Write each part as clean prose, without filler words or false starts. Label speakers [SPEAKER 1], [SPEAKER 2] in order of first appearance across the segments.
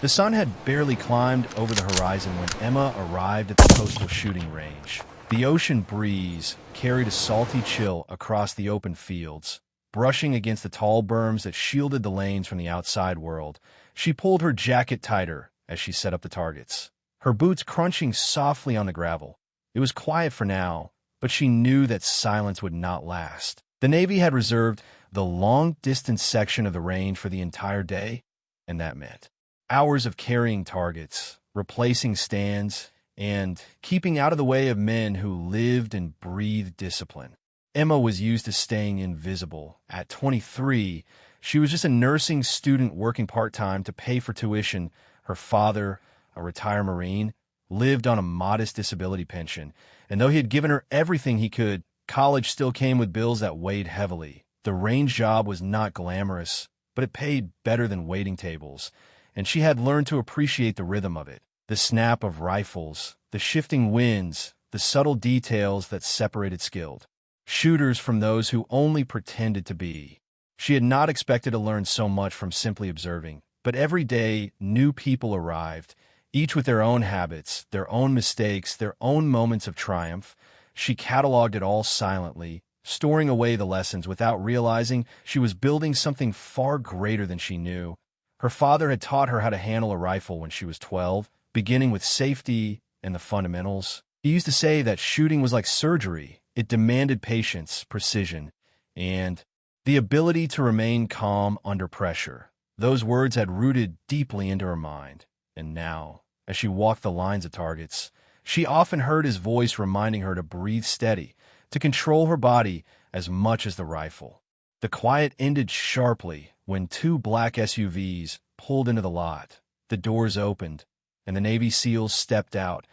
[SPEAKER 1] The sun had barely climbed over the horizon when Emma arrived at the coastal shooting range. The ocean breeze carried a salty chill across the open fields, brushing against the tall berms that shielded the lanes from the outside world. She pulled her jacket tighter as she set up the targets, her boots crunching softly on the gravel. It was quiet for now, but she knew that silence would not last. The Navy had reserved the long-distance section of the range for the entire day, and that meant hours of carrying targets, replacing stands, and keeping out of the way of men who lived and breathed discipline. Emma was used to staying invisible. At 23, she was just a nursing student working part-time to pay for tuition. Her father, a retired Marine, lived on a modest disability pension, and though he had given her everything he could, college still came with bills that weighed heavily. The range job was not glamorous, but it paid better than waiting tables, and she had learned to appreciate the rhythm of it. The snap of rifles, the shifting winds, the subtle details that separated skilled shooters from those who only pretended to be. She had not expected to learn so much from simply observing, but every day new people arrived, each with their own habits, their own mistakes, their own moments of triumph. She cataloged it all silently, storing away the lessons without realizing she was building something far greater than she knew. Her father had taught her how to handle a rifle when she was 12, beginning with safety and the fundamentals. He used to say that shooting was like surgery. It demanded patience, precision, and the ability to remain calm under pressure. Those words had rooted deeply into her mind, and now, as she walked the lines of targets, she often heard his voice reminding her to breathe steady, to control her body as much as the rifle. The quiet ended sharply when two black SUVs pulled into the lot. The doors opened, and the Navy SEALs stepped out,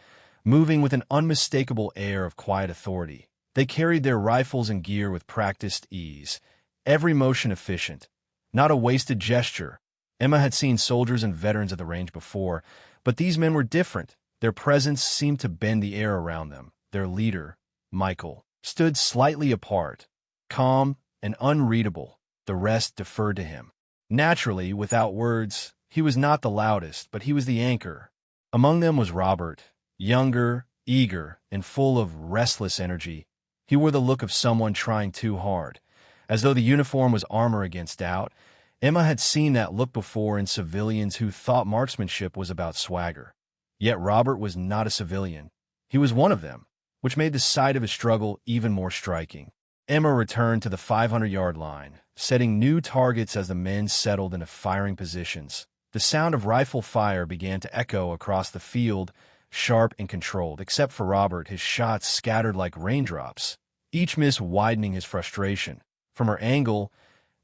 [SPEAKER 1] moving with an unmistakable air of quiet authority. They carried their rifles and gear with practiced ease, every motion efficient, not a wasted gesture. Emma had seen soldiers and veterans at the range before, but these men were different. Their presence seemed to bend the air around them. Their leader, Michael, stood slightly apart, calm and unreadable. The rest deferred to him. Naturally, without words, he was not the loudest, but he was the anchor. Among them was Robert, younger, eager, and full of restless energy. He wore the look of someone trying too hard, as though the uniform was armor against doubt. Emma had seen that look before in civilians who thought marksmanship was about swagger. Yet Robert was not a civilian. He was one of them, which made the sight of his struggle even more striking. Emma returned to the 500-yard line, setting new targets as the men settled into firing positions. The sound of rifle fire began to echo across the field, sharp and controlled. Except for Robert, his shots scattered like raindrops, each miss widening his frustration. From her angle,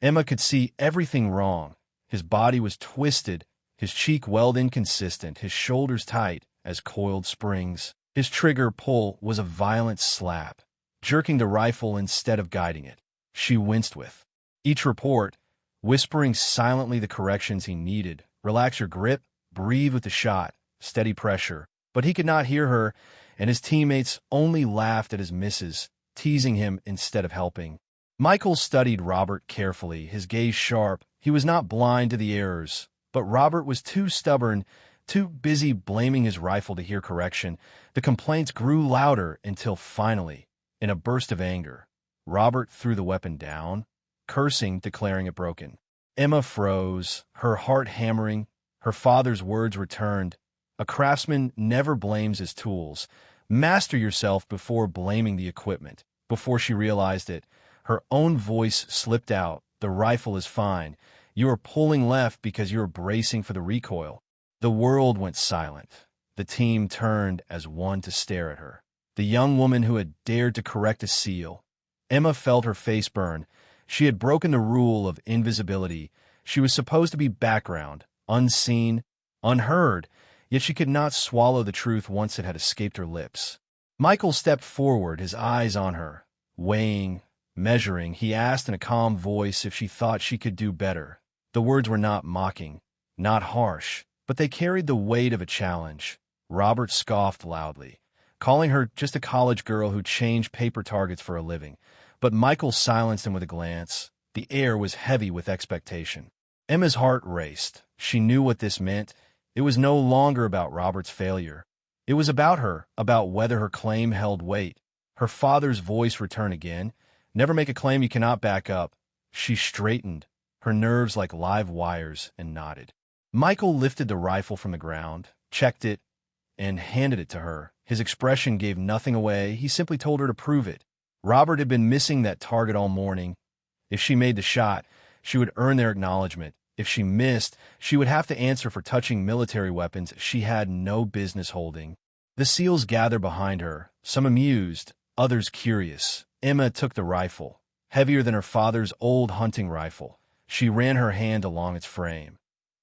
[SPEAKER 1] Emma could see everything wrong. His body was twisted, his cheek welled inconsistent, his shoulders tight as coiled springs. His trigger pull was a violent slap, jerking the rifle instead of guiding it. She winced with each report, whispering silently the corrections he needed. Relax your grip, breathe with the shot, steady pressure. But he could not hear her, and his teammates only laughed at his misses, teasing him instead of helping. Michael studied Robert carefully, his gaze sharp. He was not blind to the errors, but Robert was too stubborn, too busy blaming his rifle to hear correction. The complaints grew louder until finally, in a burst of anger, Robert threw the weapon down, cursing, declaring it broken. Emma froze, her heart hammering. Her father's words returned. A craftsman never blames his tools. Master yourself before blaming the equipment. Before she realized it, her own voice slipped out. The rifle is fine. You are pulling left because you are bracing for the recoil. The world went silent. The team turned as one to stare at her. The young woman who had dared to correct a SEAL. Emma felt her face burn. She had broken the rule of invisibility. She was supposed to be background, unseen, unheard, yet she could not swallow the truth once it had escaped her lips. Michael stepped forward, his eyes on her. Weighing, measuring, he asked in a calm voice if she thought she could do better. The words were not mocking, not harsh, but they carried the weight of a challenge. Robert scoffed loudly, calling her just a college girl who changed paper targets for a living. But Michael silenced him with a glance. The air was heavy with expectation. Emma's heart raced. She knew what this meant. It was no longer about Robert's failure. It was about her, about whether her claim held weight. Her father's voice returned again. Never make a claim you cannot back up. She straightened, her nerves like live wires, and nodded. Michael lifted the rifle from the ground, checked it, and handed it to her. His expression gave nothing away. He simply told her to prove it. Robert had been missing that target all morning. If she made the shot, she would earn their acknowledgement. If she missed, she would have to answer for touching military weapons she had no business holding. The SEALs gathered behind her, some amused, others curious. Emma took the rifle, heavier than her father's old hunting rifle. She ran her hand along its frame,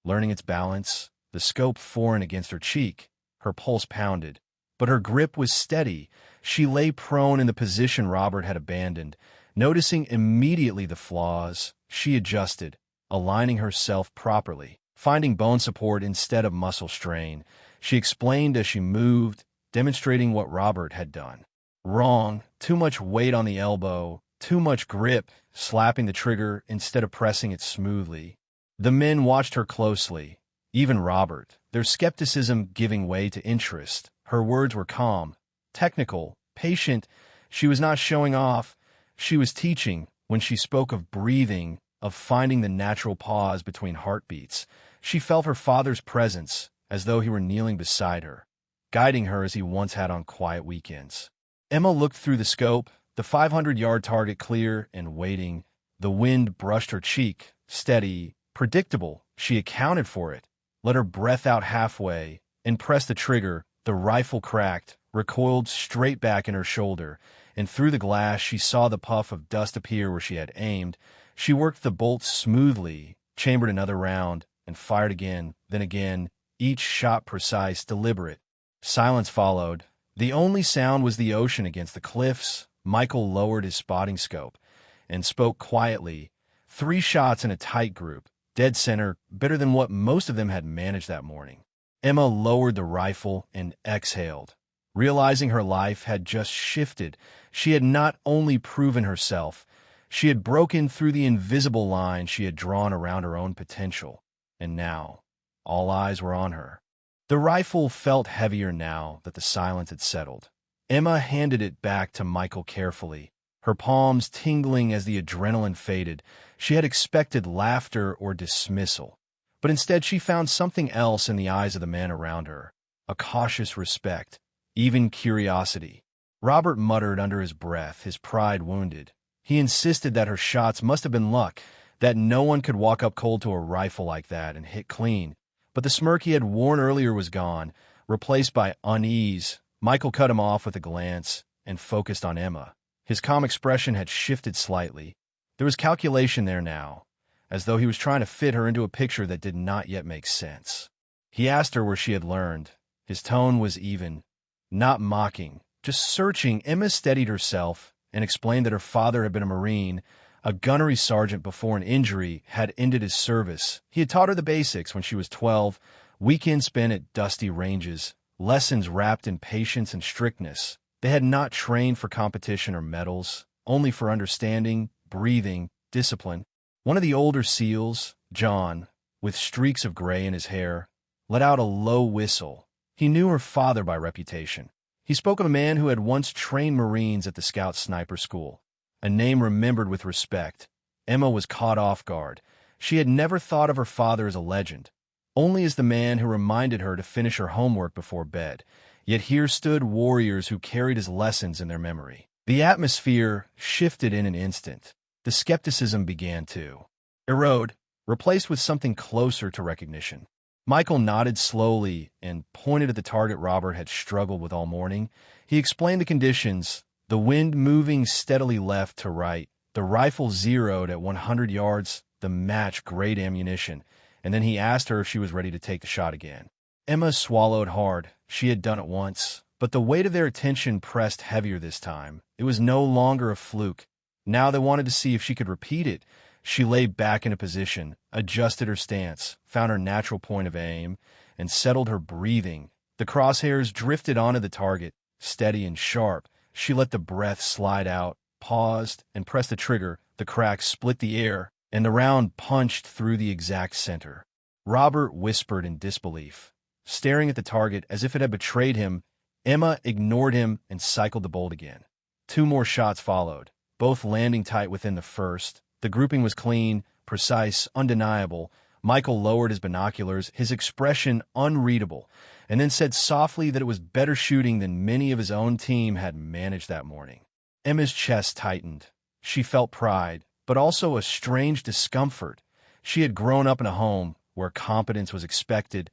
[SPEAKER 1] learning its balance, the scope foreign against her cheek. Her pulse pounded, but her grip was steady. She lay prone in the position Robert had abandoned. Noticing immediately the flaws, she adjusted, aligning herself properly, finding bone support instead of muscle strain. She explained as she moved, demonstrating what Robert had done. Wrong, too much weight on the elbow, too much grip, slapping the trigger instead of pressing it smoothly. The men watched her closely, even Robert, their skepticism giving way to interest. Her words were calm, technical, patient. She was not showing off. She was teaching. When she spoke of breathing, of finding the natural pause between heartbeats, she felt her father's presence, as though he were kneeling beside her, guiding her as he once had on quiet weekends. Emma looked through the scope, the 500-yard target clear and waiting. The wind brushed her cheek, steady, predictable. She accounted for it, let her breath out halfway, and pressed the trigger. The rifle cracked, recoiled straight back in her shoulder, and through the glass she saw the puff of dust appear where she had aimed. She worked the bolt smoothly, chambered another round, and fired again, then again, each shot precise, deliberate. Silence followed. The only sound was the ocean against the cliffs. Michael lowered his spotting scope and spoke quietly. 3 shots in a tight group, dead center, better than what most of them had managed that morning. Emma lowered the rifle and exhaled, realizing her life had just shifted. She had not only proven herself, she had broken through the invisible line she had drawn around her own potential. And now, all eyes were on her. The rifle felt heavier now that the silence had settled. Emma handed it back to Michael carefully, her palms tingling as the adrenaline faded. She had expected laughter or dismissal, but instead she found something else in the eyes of the men around her, a cautious respect, even curiosity. Robert muttered under his breath, his pride wounded. He insisted that her shots must have been luck, that no one could walk up cold to a rifle like that and hit clean. But the smirk he had worn earlier was gone, replaced by unease. Michael cut him off with a glance and focused on Emma. His calm expression had shifted slightly. There was calculation there now, as though he was trying to fit her into a picture that did not yet make sense. He asked her where she had learned. His tone was even, not mocking, just searching. Emma steadied herself and explained that her father had been a Marine, a gunnery sergeant before an injury had ended his service. He had taught her the basics when she was 12, weekends spent at dusty ranges, lessons wrapped in patience and strictness. They had not trained for competition or medals, only for understanding, breathing, discipline. One of the older SEALs, John, with streaks of gray in his hair, let out a low whistle. He knew her father by reputation. He spoke of a man who had once trained Marines at the Scout Sniper School, a name remembered with respect. Emma was caught off guard. She had never thought of her father as a legend, only as the man who reminded her to finish her homework before bed. Yet here stood warriors who carried his lessons in their memory. The atmosphere shifted in an instant. The skepticism began to erode, replaced with something closer to recognition. Michael nodded slowly and pointed at the target Robert had struggled with all morning. He explained the conditions, the wind moving steadily left to right, the rifle zeroed at 100 yards, the match grade ammunition, and then he asked her if she was ready to take the shot again. Emma swallowed hard. She had done it once, but the weight of their attention pressed heavier this time. It was no longer a fluke. Now they wanted to see if she could repeat it. She lay back in a position, adjusted her stance, found her natural point of aim, and settled her breathing. The crosshairs drifted onto the target, steady and sharp. She let the breath slide out, paused, and pressed the trigger. The crack split the air, and the round punched through the exact center. Robert whispered in disbelief. staring at the target as if it had betrayed him. Emma ignored him and cycled the bolt again. 2 more shots followed, both landing tight within the first. The grouping was clean, precise, undeniable. Michael lowered his binoculars, his expression unreadable, and then said softly that it was better shooting than many of his own team had managed that morning. Emma's chest tightened. She felt pride, but also a strange discomfort. She had grown up in a home where competence was expected,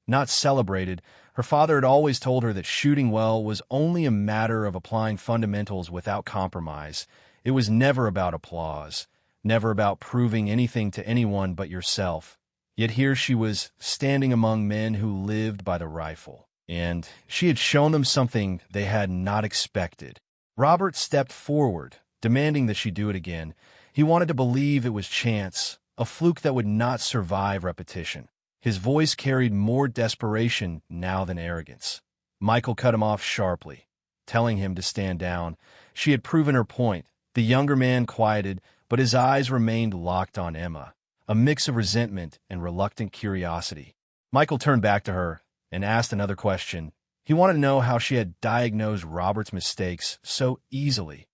[SPEAKER 1] not celebrated. Her father had always told her that shooting well was only a matter of applying fundamentals without compromise. It was never about applause, never about proving anything to anyone but yourself. Yet here she was, standing among men who lived by the rifle, and she had shown them something they had not expected. Robert stepped forward, demanding that she do it again. He wanted to believe it was chance, a fluke that would not survive repetition. His voice carried more desperation now than arrogance. Michael cut him off sharply, telling him to stand down. She had proven her point. The younger man quieted, but his eyes remained locked on Emma, a mix of resentment and reluctant curiosity. Michael turned back to her and asked another question. He wanted to know how she had diagnosed Robert's mistakes so easily.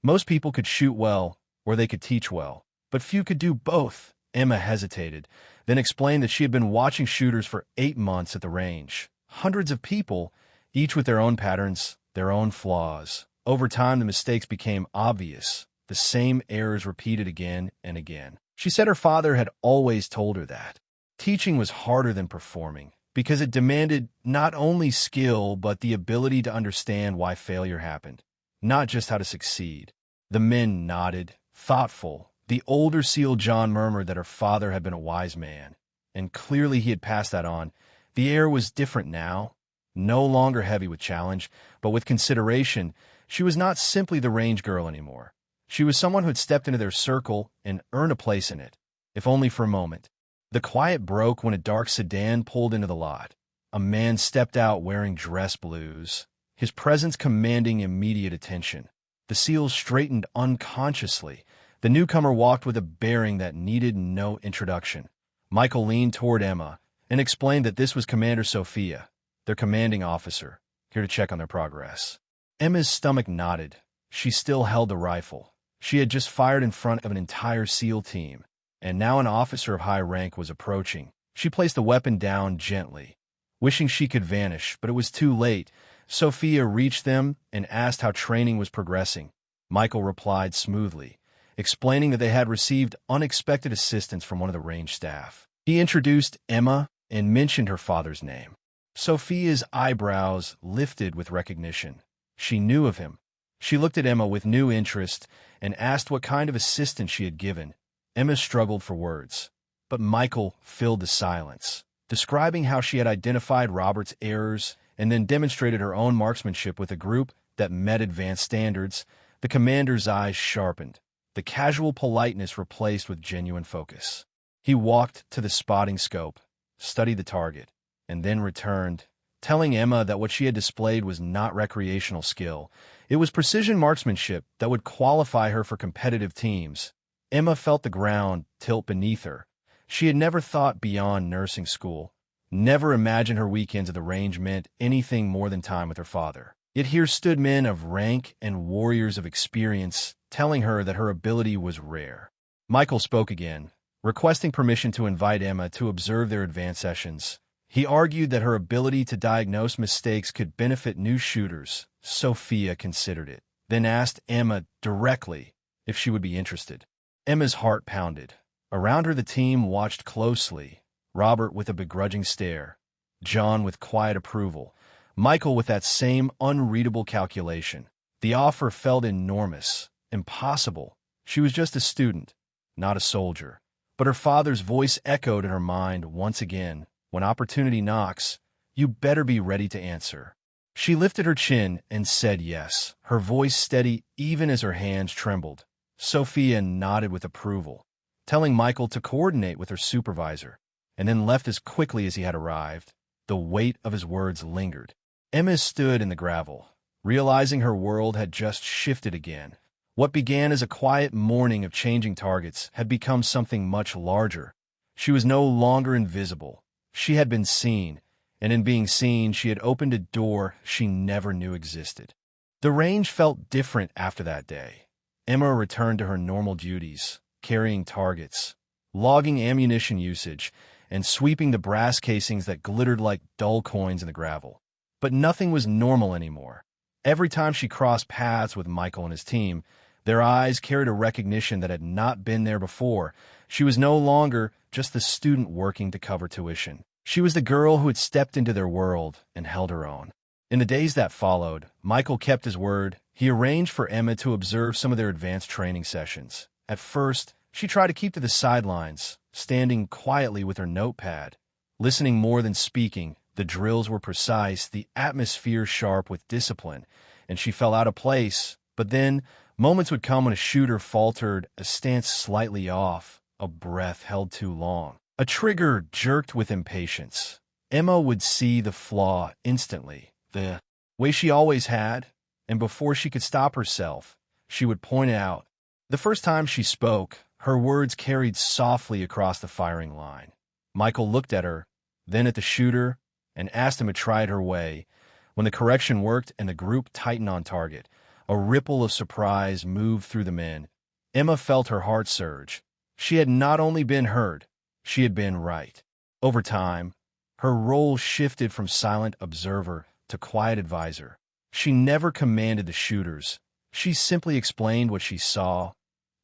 [SPEAKER 1] Most people could shoot well, or they could teach well, but few could do both. Emma hesitated, then explained that she had been watching shooters for 8 months at the range. Hundreds of people, each with their own patterns, their own flaws. Over time, the mistakes became obvious, the same errors repeated again and again. She said her father had always told her that teaching was harder than performing, because it demanded not only skill but the ability to understand why failure happened, not just how to succeed. The men nodded, thoughtful. The older SEAL John murmured that her father had been a wise man, and clearly he had passed that on. The air was different now, no longer heavy with challenge, but with consideration. She was not simply the range girl anymore. She was someone who had stepped into their circle and earned a place in it, if only for a moment. The quiet broke when a dark sedan pulled into the lot. A man stepped out wearing dress blues, his presence commanding immediate attention. The SEALs straightened unconsciously. The newcomer walked with a bearing that needed no introduction. Michael leaned toward Emma and explained that this was Commander Sophia, their commanding officer, here to check on their progress. Emma's stomach knotted. She still held the rifle. She had just fired in front of an entire SEAL team, and now an officer of high rank was approaching. She placed the weapon down gently, wishing she could vanish, but it was too late. Sophia reached them and asked how training was progressing. Michael replied smoothly, explaining that they had received unexpected assistance from one of the range staff. He introduced Emma and mentioned her father's name. Sophia's eyebrows lifted with recognition. She knew of him. She looked at Emma with new interest and asked what kind of assistance she had given. Emma struggled for words, but Michael filled the silence, describing how she had identified Robert's errors and then demonstrated her own marksmanship with a group that met advanced standards. The commander's eyes sharpened, the casual politeness replaced with genuine focus. He walked to the spotting scope, studied the target, and then returned, telling Emma that what she had displayed was not recreational skill. It was precision marksmanship that would qualify her for competitive teams. Emma felt the ground tilt beneath her. She had never thought beyond nursing school, never imagined her weekends at the range meant anything more than time with her father. Yet here stood men of rank and warriors of experience, telling her that her ability was rare. Michael spoke again, requesting permission to invite Emma to observe their advanced sessions. He argued that her ability to diagnose mistakes could benefit new shooters. Sophia considered it, then asked Emma directly if she would be interested. Emma's heart pounded. Around her the team watched closely, Robert with a begrudging stare, John with quiet approval, Michael with that same unreadable calculation. The offer felt enormous, impossible. She was just a student, not a soldier. But her father's voice echoed in her mind once again. When opportunity knocks, you better be ready to answer. She lifted her chin and said yes, her voice steady even as her hands trembled. Sophia nodded with approval, telling Michael to coordinate with her supervisor, and then left as quickly as he had arrived. The weight of his words lingered. Emma stood in the gravel, realizing her world had just shifted again. What began as a quiet morning of changing targets had become something much larger. She was no longer invisible. She had been seen, and in being seen, she had opened a door she never knew existed. The range felt different after that day. Emma returned to her normal duties, carrying targets, logging ammunition usage, and sweeping the brass casings that glittered like dull coins in the gravel. But nothing was normal anymore. Every time she crossed paths with Michael and his team, their eyes carried a recognition that had not been there before. She was no longer just the student working to cover tuition. She was the girl who had stepped into their world and held her own. In the days that followed, Michael kept his word. He arranged for Emma to observe some of their advanced training sessions. At first, she tried to keep to the sidelines, standing quietly with her notepad, listening more than speaking. The drills were precise, the atmosphere sharp with discipline, and she felt out of place. But then, moments would come when a shooter faltered, a stance slightly off, a breath held too long. A trigger jerked with impatience. Emma would see the flaw instantly, the way she always had, and before she could stop herself, she would point it out. The first time she spoke, her words carried softly across the firing line. Michael looked at her, then at the shooter, and asked him to try it her way. When the correction worked and the group tightened on target, a ripple of surprise moved through the men. Emma felt her heart surge. She had not only been heard, she had been right. Over time, her role shifted from silent observer to quiet advisor. She never commanded the shooters. She simply explained what she saw,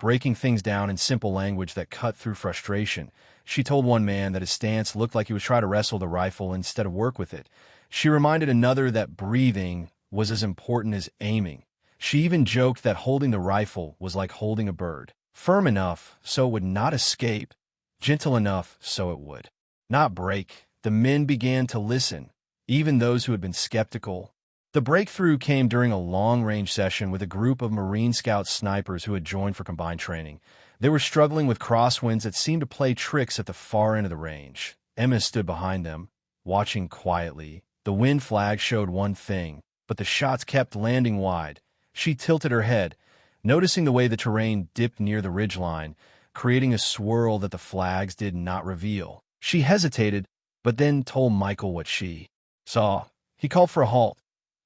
[SPEAKER 1] breaking things down in simple language that cut through frustration. She told one man that his stance looked like he was trying to wrestle the rifle instead of work with it. She reminded another that breathing was as important as aiming. She even joked that holding the rifle was like holding a bird, firm enough so it would not escape, gentle enough so it would not break. The men began to listen, even those who had been skeptical. The breakthrough came during a long-range session with a group of Marine Scout snipers who had joined for combined training. They were struggling with crosswinds that seemed to play tricks at the far end of the range. Emma stood behind them, watching quietly. The wind flag showed one thing, but the shots kept landing wide. She tilted her head, noticing the way the terrain dipped near the ridgeline, creating a swirl that the flags did not reveal. She hesitated, but then told Michael what she saw. He called for a halt,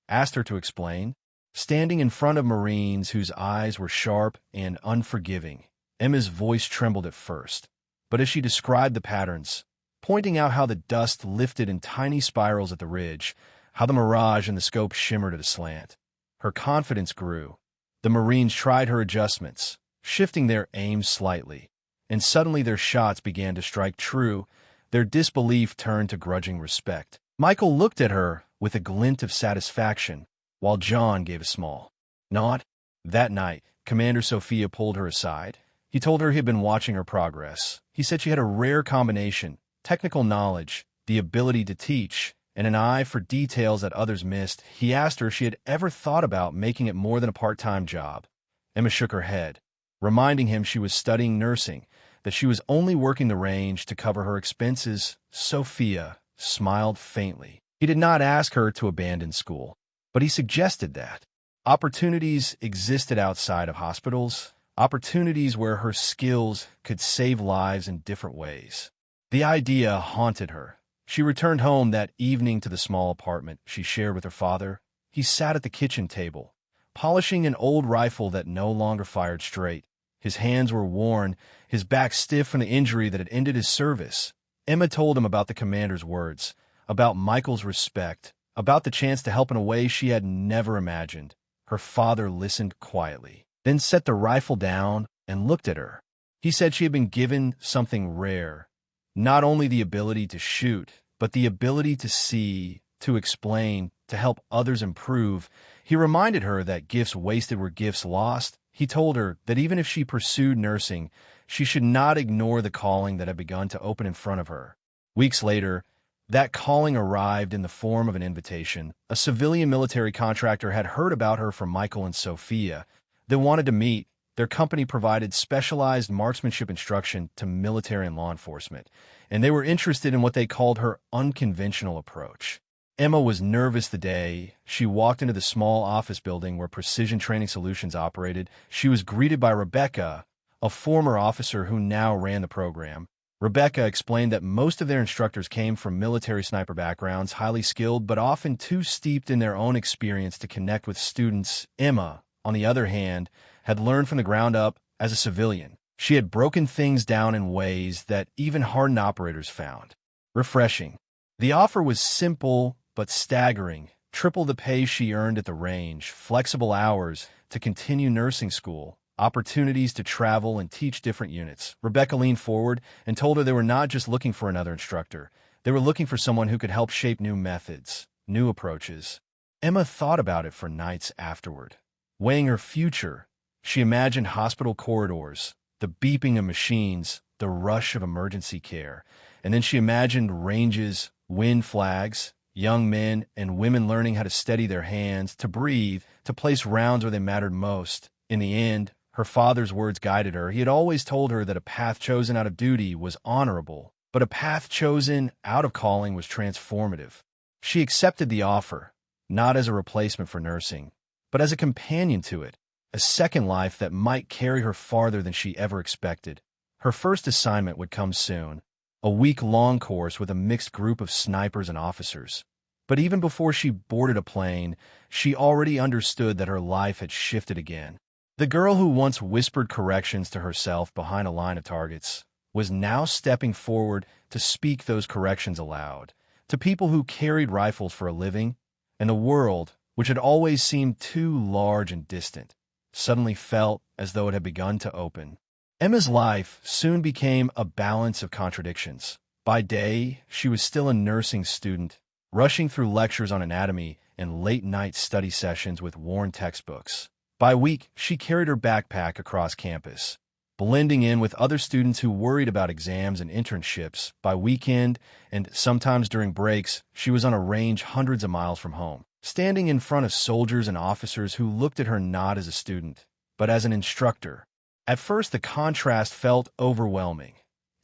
[SPEAKER 1] asked her to explain. Standing in front of Marines whose eyes were sharp and unforgiving, Emma's voice trembled at first, but as she described the patterns, pointing out how the dust lifted in tiny spirals at the ridge, how the mirage in the scope shimmered at a slant, her confidence grew. The Marines tried her adjustments, shifting their aim slightly, and suddenly their shots began to strike true. Their disbelief turned to grudging respect. Michael looked at her with a glint of satisfaction, while John gave a small nod. That night, Commander Sophia pulled her aside. He told her he had been watching her progress. He said she had a rare combination: technical knowledge, the ability to teach, and an eye for details that others missed. He asked her if she had ever thought about making it more than a part-time job. Emma shook her head, reminding him she was studying nursing, that she was only working the range to cover her expenses. Sophia smiled faintly. He did not ask her to abandon school, but he suggested that opportunities existed outside of hospitals, opportunities where her skills could save lives in different ways. The idea haunted her. She returned home that evening to the small apartment she shared with her father. He sat at the kitchen table, polishing an old rifle that no longer fired straight. His hands were worn, his back stiff from the injury that had ended his service. Emma told him about the commander's words, about Michael's respect, about the chance to help in a way she had never imagined. Her father listened quietly, then set the rifle down and looked at her. He said she had been given something rare, not only the ability to shoot, but the ability to see, to explain, to help others improve. He reminded her that gifts wasted were gifts lost. He told her that even if she pursued nursing, she should not ignore the calling that had begun to open in front of her. Weeks later, that calling arrived in the form of an invitation. A civilian military contractor had heard about her from Michael and Sophia. They wanted to meet. Their company provided specialized marksmanship instruction to military and law enforcement, and they were interested in what they called her unconventional approach. Emma was nervous the day she walked into the small office building where Precision Training Solutions operated. She was greeted by Rebecca, a former officer who now ran the program. Rebecca explained that most of their instructors came from military sniper backgrounds, highly skilled but often too steeped in their own experience to connect with students. Emma, on the other hand, had learned from the ground up as a civilian. She had broken things down in ways that even hardened operators found refreshing. The offer was simple but staggering: triple the pay she earned at the range, flexible hours to continue nursing school, opportunities to travel and teach different units. Rebecca leaned forward and told her they were not just looking for another instructor. They were looking for someone who could help shape new methods, new approaches. Emma thought about it for nights afterward. Weighing her future, she imagined hospital corridors, the beeping of machines, the rush of emergency care, and then she imagined ranges, wind flags, young men and women learning how to steady their hands, to breathe, to place rounds where they mattered most. In the end, her father's words guided her. He had always told her that a path chosen out of duty was honorable, but a path chosen out of calling was transformative. She accepted the offer, not as a replacement for nursing, but as a companion to it, a second life that might carry her farther than she ever expected. Her first assignment would come soon, a week-long course with a mixed group of snipers and officers. But even before she boarded a plane, she already understood that her life had shifted again. The girl who once whispered corrections to herself behind a line of targets was now stepping forward to speak those corrections aloud, to people who carried rifles for a living, and the world, which had always seemed too large and distant, suddenly felt as though it had begun to open. Emma's life soon became a balance of contradictions. By day, she was still a nursing student, rushing through lectures on anatomy and late-night study sessions with worn textbooks. By week, she carried her backpack across campus, blending in with other students who worried about exams and internships. By weekend, and sometimes during breaks, she was on a range hundreds of miles from home, standing in front of soldiers and officers who looked at her not as a student, but as an instructor. At first, the contrast felt overwhelming.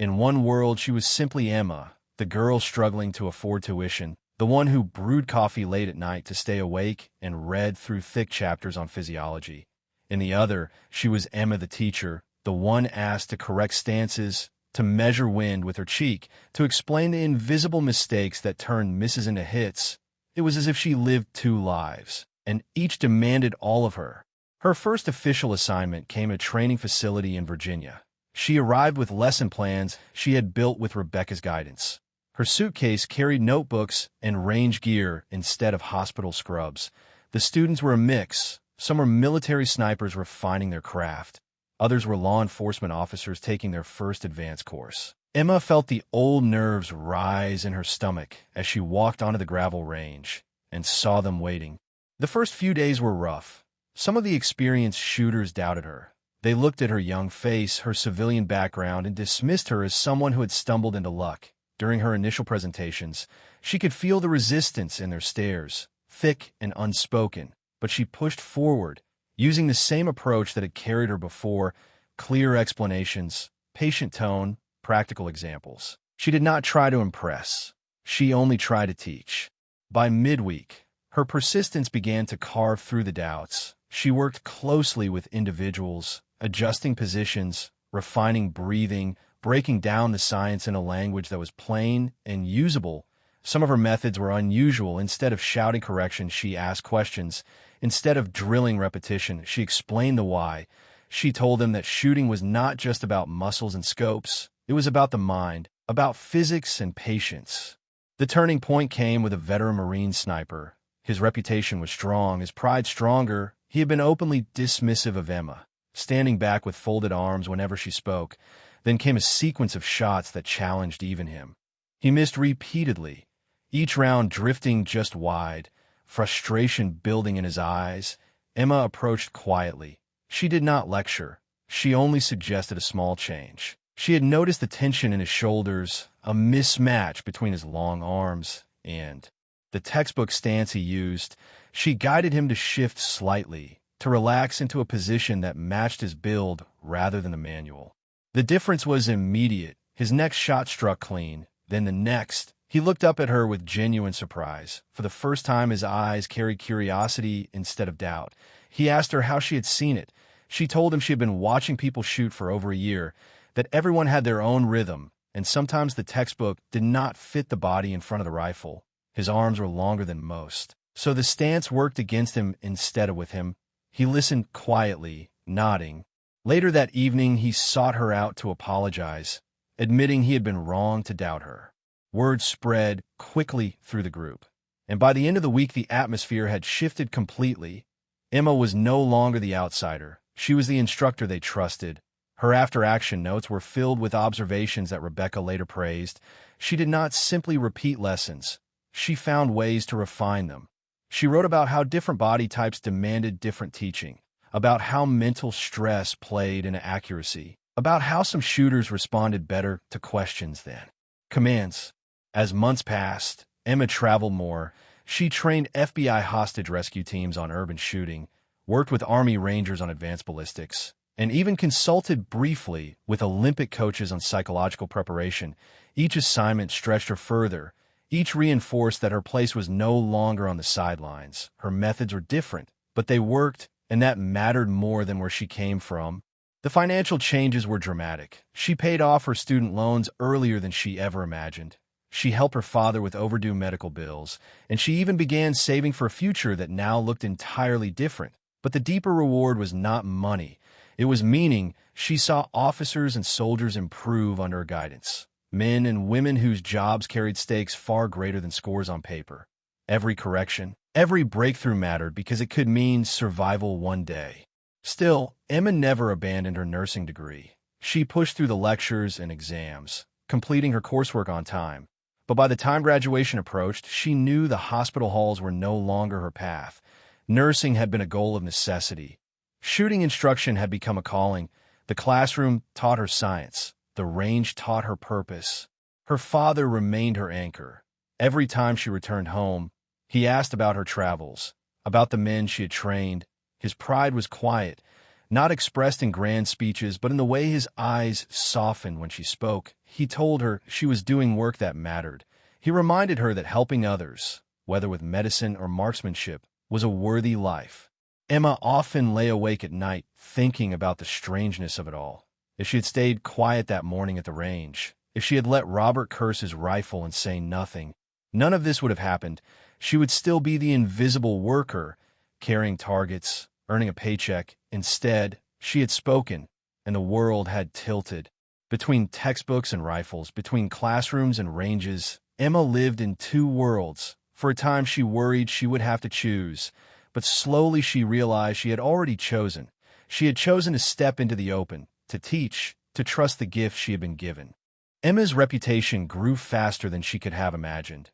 [SPEAKER 1] In one world, she was simply Emma, the girl struggling to afford tuition, the one who brewed coffee late at night to stay awake and read through thick chapters on physiology. In the other, she was Emma the teacher, the one asked to correct stances, to measure wind with her cheek, to explain the invisible mistakes that turned misses into hits. It was as if she lived two lives, and each demanded all of her. Her first official assignment came at a training facility in Virginia. She arrived with lesson plans she had built with Rebecca's guidance. Her suitcase carried notebooks and range gear instead of hospital scrubs. The students were a mix. Some were military snipers refining their craft. Others were law enforcement officers taking their first advanced course. Emma felt the old nerves rise in her stomach as she walked onto the gravel range and saw them waiting. The first few days were rough. Some of the experienced shooters doubted her. They looked at her young face, her civilian background, and dismissed her as someone who had stumbled into luck. During her initial presentations, she could feel the resistance in their stares, thick and unspoken, but she pushed forward, using the same approach that had carried her before: clear explanations, patient tone, practical examples. She did not try to impress. She only tried to teach. By midweek, her persistence began to carve through the doubts. She worked closely with individuals, adjusting positions, refining breathing, breaking down the science in a language that was plain and usable. Some of her methods were unusual. Instead of shouting corrections, she asked questions. Instead of drilling repetition, she explained the why. She told them that shooting was not just about muscles and scopes. It was about the mind, about physics and patience. The turning point came with a veteran Marine sniper. His reputation was strong, his pride stronger. He had been openly dismissive of Emma, standing back with folded arms whenever she spoke. Then came a sequence of shots that challenged even him. He missed repeatedly, each round drifting just wide, frustration building in his eyes. Emma approached quietly. She did not lecture. She only suggested a small change. She had noticed the tension in his shoulders, a mismatch between his long arms and the textbook stance he used. She guided him to shift slightly, to relax into a position that matched his build rather than the manual. The difference was immediate. His next shot struck clean, then the next. He looked up at her with genuine surprise. For the first time, his eyes carried curiosity instead of doubt. He asked her how she had seen it. She told him she had been watching people shoot for over a year, that everyone had their own rhythm, and sometimes the textbook did not fit the body in front of the rifle. His arms were longer than most, so the stance worked against him instead of with him. He listened quietly, nodding. Later that evening, he sought her out to apologize, admitting he had been wrong to doubt her. Word spread quickly through the group, and by the end of the week, the atmosphere had shifted completely. Emma was no longer the outsider. She was the instructor they trusted. Her after-action notes were filled with observations that Rebecca later praised. She did not simply repeat lessons. She found ways to refine them. She wrote about how different body types demanded different teaching, about how mental stress played into accuracy, about how some shooters responded better to questions than commands. As months passed, Emma traveled more. She trained FBI hostage rescue teams on urban shooting, worked with Army Rangers on advanced ballistics, and even consulted briefly with Olympic coaches on psychological preparation. Each assignment stretched her further. Each reinforced that her place was no longer on the sidelines. Her methods were different, but they worked, and that mattered more than where she came from. The financial changes were dramatic. She paid off her student loans earlier than she ever imagined. She helped her father with overdue medical bills, and she even began saving for a future that now looked entirely different. But the deeper reward was not money. It was meaning. She saw officers and soldiers improve under her guidance. Men and women whose jobs carried stakes far greater than scores on paper. Every correction, every breakthrough mattered because it could mean survival one day. Still, Emma never abandoned her nursing degree. She pushed through the lectures and exams, completing her coursework on time. But by the time graduation approached, she knew the hospital halls were no longer her path. Nursing had been a goal of necessity. Shooting instruction had become a calling. The classroom taught her science. The range taught her purpose. Her father remained her anchor. Every time she returned home, he asked about her travels, about the men she had trained. His pride was quiet, not expressed in grand speeches, but in the way his eyes softened when she spoke. He told her she was doing work that mattered. He reminded her that helping others, whether with medicine or marksmanship, was a worthy life. Emma often lay awake at night thinking about the strangeness of it all. If she had stayed quiet that morning at the range, if she had let Robert curse his rifle and say nothing, none of this would have happened. She would still be the invisible worker, carrying targets, earning a paycheck. Instead, she had spoken, and the world had tilted. Between textbooks and rifles, between classrooms and ranges, Emma lived in two worlds. For a time, she worried she would have to choose, but slowly she realized she had already chosen. She had chosen to step into the open, to teach, to trust the gift she had been given. Emma's reputation grew faster than she could have imagined.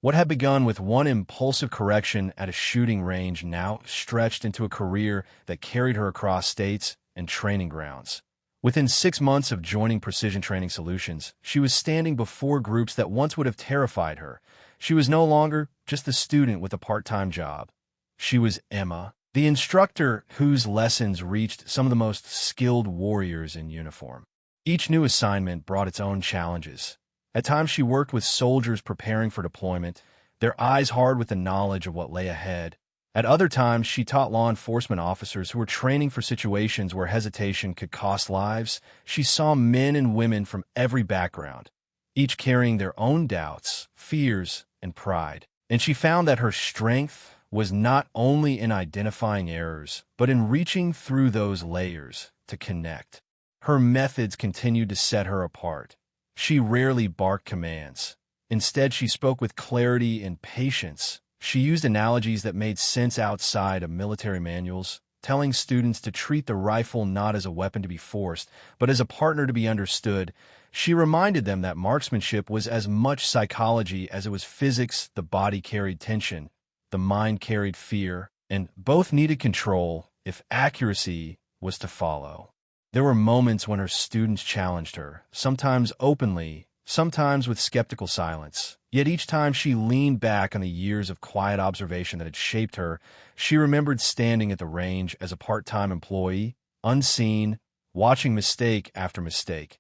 [SPEAKER 1] What had begun with one impulsive correction at a shooting range now stretched into a career that carried her across states and training grounds. Within 6 months of joining Precision Training Solutions, she was standing before groups that once would have terrified her. She was no longer just a student with a part-time job. She was Emma, the instructor whose lessons reached some of the most skilled warriors in uniform. Each new assignment brought its own challenges. At times she worked with soldiers preparing for deployment, their eyes hard with the knowledge of what lay ahead. At other times she taught law enforcement officers who were training for situations where hesitation could cost lives. She saw men and women from every background, each carrying their own doubts, fears, and pride. And she found that her strength was not only in identifying errors, but in reaching through those layers to connect. Her methods continued to set her apart. She rarely barked commands. Instead, she spoke with clarity and patience. She used analogies that made sense outside of military manuals, telling students to treat the rifle not as a weapon to be forced, but as a partner to be understood. She reminded them that marksmanship was as much psychology as it was physics. The body carried tension, the mind carried fear, and both needed control if accuracy was to follow. There were moments when her students challenged her, sometimes openly, sometimes with skeptical silence. Yet each time she leaned back on the years of quiet observation that had shaped her. She remembered standing at the range as a part-time employee, unseen, watching mistake after mistake,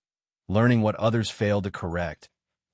[SPEAKER 1] learning what others failed to correct.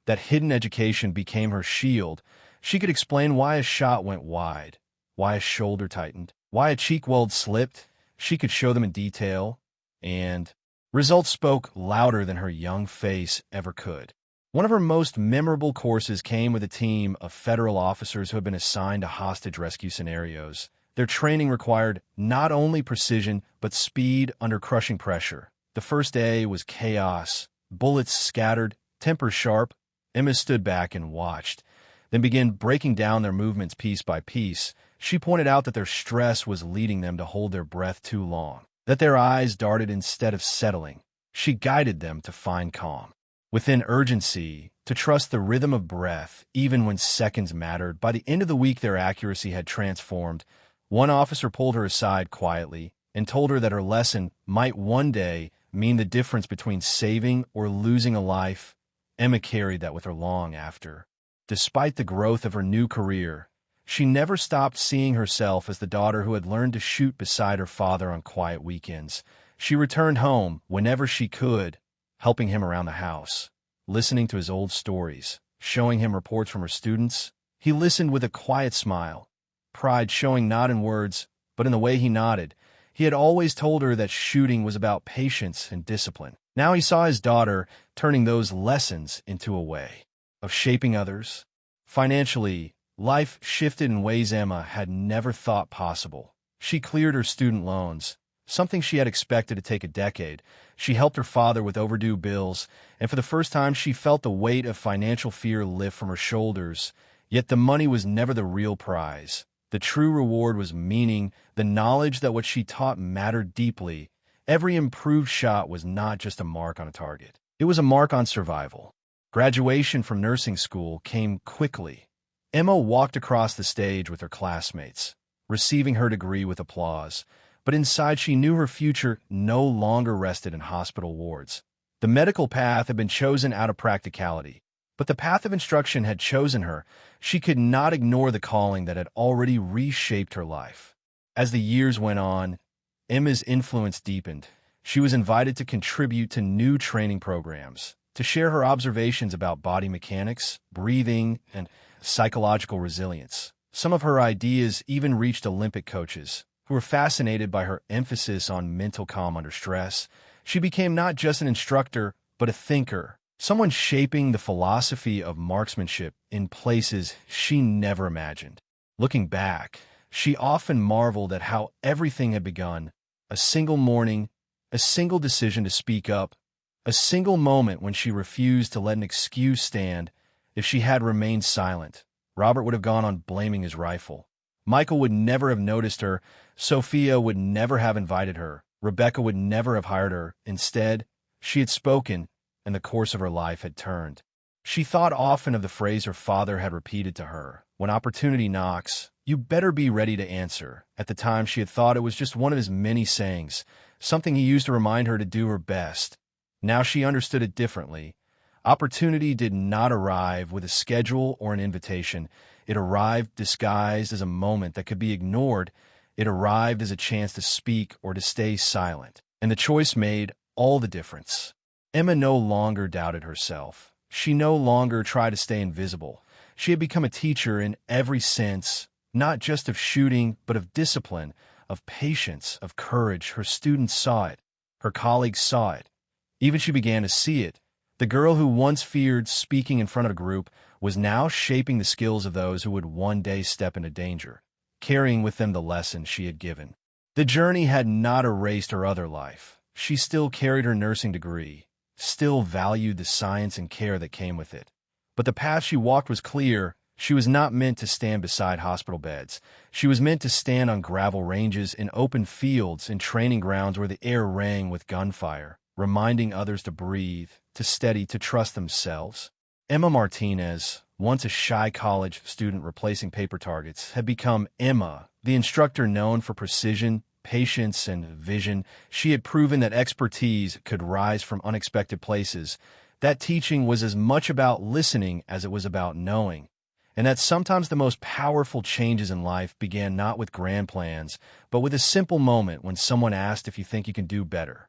[SPEAKER 1] That hidden education became her shield. She could explain why a shot went wide, why a shoulder tightened, why a cheek weld slipped. She could show them in detail, and Results spoke louder than her young face ever could. One of her most memorable courses came with a team of federal officers who had been assigned to hostage rescue scenarios. Their training required not only precision, but speed under crushing pressure. The first day was chaos. Bullets scattered, tempers sharp. Emma stood back and watched, then began breaking down their movements piece by piece. She pointed out that their stress was leading them to hold their breath too long, that their eyes darted instead of settling. She guided them to find calm. Within urgency, to trust the rhythm of breath, even when seconds mattered. By the end of the week, their accuracy had transformed. One officer pulled her aside quietly and told her that her lesson might one day mean the difference between saving or losing a life. Emma carried that with her long after. Despite the growth of her new career, she never stopped seeing herself as the daughter who had learned to shoot beside her father on quiet weekends. She returned home whenever she could, helping him around the house, listening to his old stories, showing him reports from her students. He listened with a quiet smile, pride showing not in words, but in the way he nodded. He had always told her that shooting was about patience and discipline. Now he saw his daughter turning those lessons into a way of shaping others. Financially, life shifted in ways Emma had never thought possible. She cleared her student loans, something she had expected to take a decade. She helped her father with overdue bills, and for the first time she felt the weight of financial fear lift from her shoulders. Yet the money was never the real prize. The true reward was meaning, the knowledge that what she taught mattered deeply. Every improved shot was not just a mark on a target. It was a mark on survival. Graduation from nursing school came quickly. Emma walked across the stage with her classmates, receiving her degree with applause. But inside she knew her future no longer rested in hospital wards. The medical path had been chosen out of practicality, but the path of instruction had chosen her. She could not ignore the calling that had already reshaped her life. As the years went on, Emma's influence deepened. She was invited to contribute to new training programs, to share her observations about body mechanics, breathing, and psychological resilience. Some of her ideas even reached Olympic coaches, who were fascinated by her emphasis on mental calm under stress. She became not just an instructor, but a thinker, someone shaping the philosophy of marksmanship in places she never imagined. Looking back, she often marveled at how everything had begun. A single morning, a single decision to speak up, a single moment when she refused to let an excuse stand. If she had remained silent, Robert would have gone on blaming his rifle. Michael would never have noticed her. Sophia would never have invited her. Rebecca would never have hired her. Instead, she had spoken, and the course of her life had turned. She thought often of the phrase her father had repeated to her: "When opportunity knocks, you better be ready to answer." At the time, she had thought it was just one of his many sayings, something he used to remind her to do her best. Now she understood it differently. Opportunity did not arrive with a schedule or an invitation. It arrived disguised as a moment that could be ignored. It arrived as a chance to speak or to stay silent. And the choice made all the difference. Emma no longer doubted herself. She no longer tried to stay invisible. She had become a teacher in every sense, not just of shooting, but of discipline, of patience, of courage. Her students saw it. Her colleagues saw it. Even she began to see it. The girl who once feared speaking in front of a group was now shaping the skills of those who would one day step into danger, carrying with them the lesson she had given. The journey had not erased her other life. She still carried her nursing degree, still valued the science and care that came with it. But the path she walked was clear. She was not meant to stand beside hospital beds. She was meant to stand on gravel ranges, in open fields, in training grounds where the air rang with gunfire, reminding others to breathe, to steady, to trust themselves. Emma Martinez, once a shy college student replacing paper targets, had become Emma, the instructor known for precision, patience, and vision. She had proven that expertise could rise from unexpected places, that teaching was as much about listening as it was about knowing, and that sometimes the most powerful changes in life began not with grand plans, but with a simple moment when someone asked if you think you can do better.